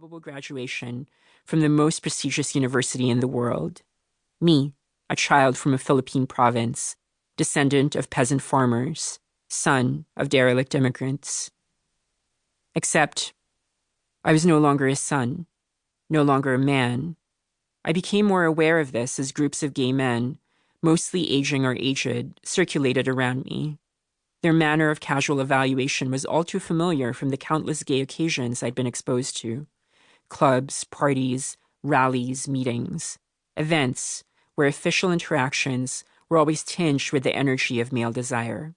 probable graduation from the most prestigious university in the world. Me, a child from a Philippine province, descendant of peasant farmers, son of derelict immigrants. Except, I was no longer a son, no longer a man. I became more aware of this as groups of gay men, mostly aging or aged, circulated around me. Their manner of casual evaluation was all too familiar from the countless gay occasions I'd been exposed to. Clubs, parties, rallies, meetings, events where official interactions were always tinged with the energy of male desire.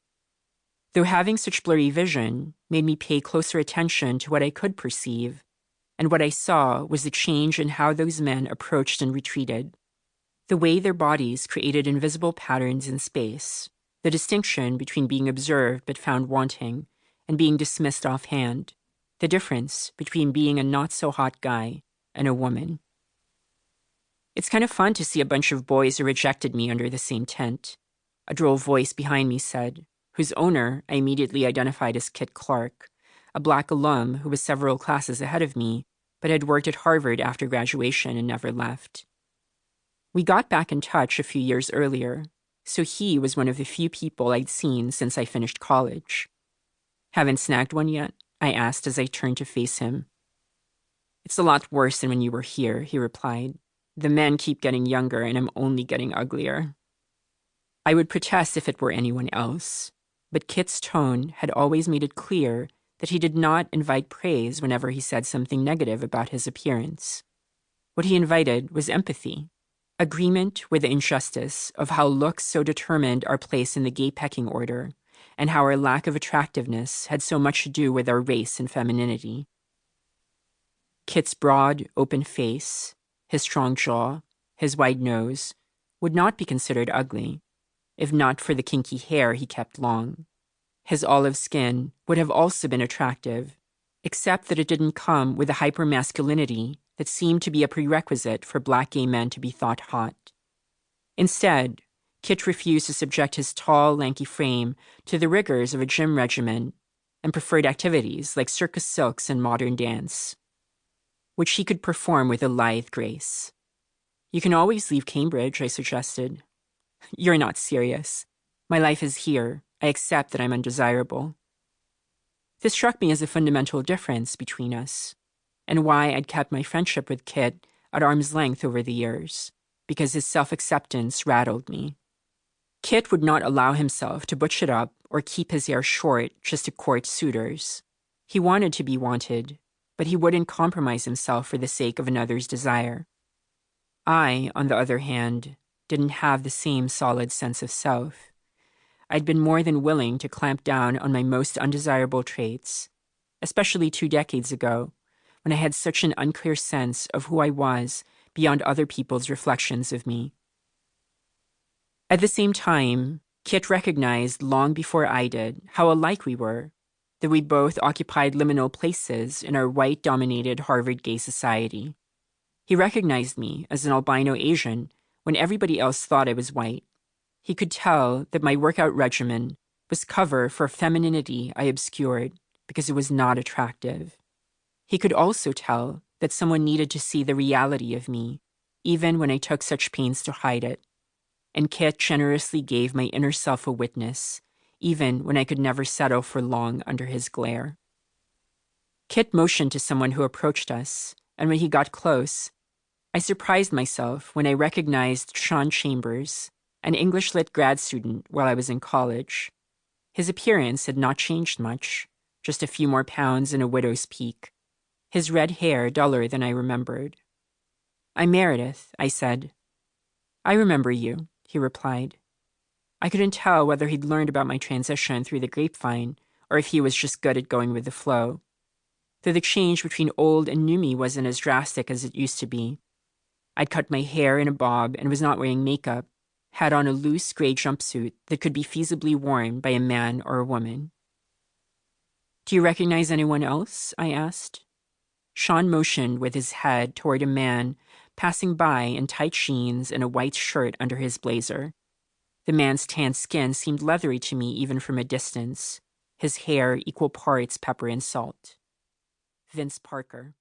Though having such blurry vision made me pay closer attention to what I could perceive, and what I saw was the change in how those men approached and retreated, the way their bodies created invisible patterns in space, the distinction between being observed but found wanting and being dismissed offhand, the difference between being a not-so-hot guy and a woman. It's kind of fun to see a bunch of boys who rejected me under the same tent, a droll voice behind me said, whose owner I immediately identified as Kit Clark, a black alum who was several classes ahead of me, but had worked at Harvard after graduation and never left. We got back in touch a few years earlier, so he was one of the few people I'd seen since I finished college. Haven't snagged one yet? I asked as I turned to face him. It's a lot worse than when you were here, he replied. The men keep getting younger and I'm only getting uglier. I would protest if it were anyone else, but Kit's tone had always made it clear that he did not invite praise whenever he said something negative about his appearance. What he invited was empathy, agreement with the injustice of how looks so determined our place in the gay pecking order, and how our lack of attractiveness had so much to do with our race and femininity. Kit's broad, open face, his strong jaw, his wide nose, would not be considered ugly, if not for the kinky hair he kept long. His olive skin would have also been attractive, except that it didn't come with the hypermasculinity that seemed to be a prerequisite for black gay men to be thought hot. Instead, Kit refused to subject his tall, lanky frame to the rigors of a gym regimen and preferred activities like circus silks and modern dance, which he could perform with a lithe grace. You can always leave Cambridge, I suggested. You're not serious. My life is here. I accept that I'm undesirable. This struck me as a fundamental difference between us, and why I'd kept my friendship with Kit at arm's length over the years, because his self-acceptance rattled me. Kit would not allow himself to butch it up or keep his hair short just to court suitors. He wanted to be wanted, but he wouldn't compromise himself for the sake of another's desire. I, on the other hand, didn't have the same solid sense of self. I'd been more than willing to clamp down on my most undesirable traits, especially 2 decades ago, when I had such an unclear sense of who I was beyond other people's reflections of me. At the same time, Kit recognized long before I did how alike we were, that we both occupied liminal places in our white-dominated Harvard gay society. He recognized me as an albino Asian when everybody else thought I was white. He could tell that my workout regimen was cover for femininity I obscured because it was not attractive. He could also tell that someone needed to see the reality of me, even when I took such pains to hide it. And Kit generously gave my inner self a witness, even when I could never settle for long under his glare. Kit motioned to someone who approached us, and when he got close, I surprised myself when I recognized Sean Chambers, an English Lit grad student while I was in college. His appearance had not changed much, just a few more pounds and a widow's peak. His red hair duller than I remembered. I'm Meredith, I said. I remember you, he replied. I couldn't tell whether he'd learned about my transition through the grapevine or if he was just good at going with the flow. Though the change between old and new me wasn't as drastic as it used to be. I'd cut my hair in a bob and was not wearing makeup, had on a loose gray jumpsuit that could be feasibly worn by a man or a woman. Do you recognize anyone else? I asked. Sean motioned with his head toward a man passing by in tight jeans and a white shirt under his blazer. The man's tan skin seemed leathery to me even from a distance, his hair equal parts pepper and salt. Vince Parker.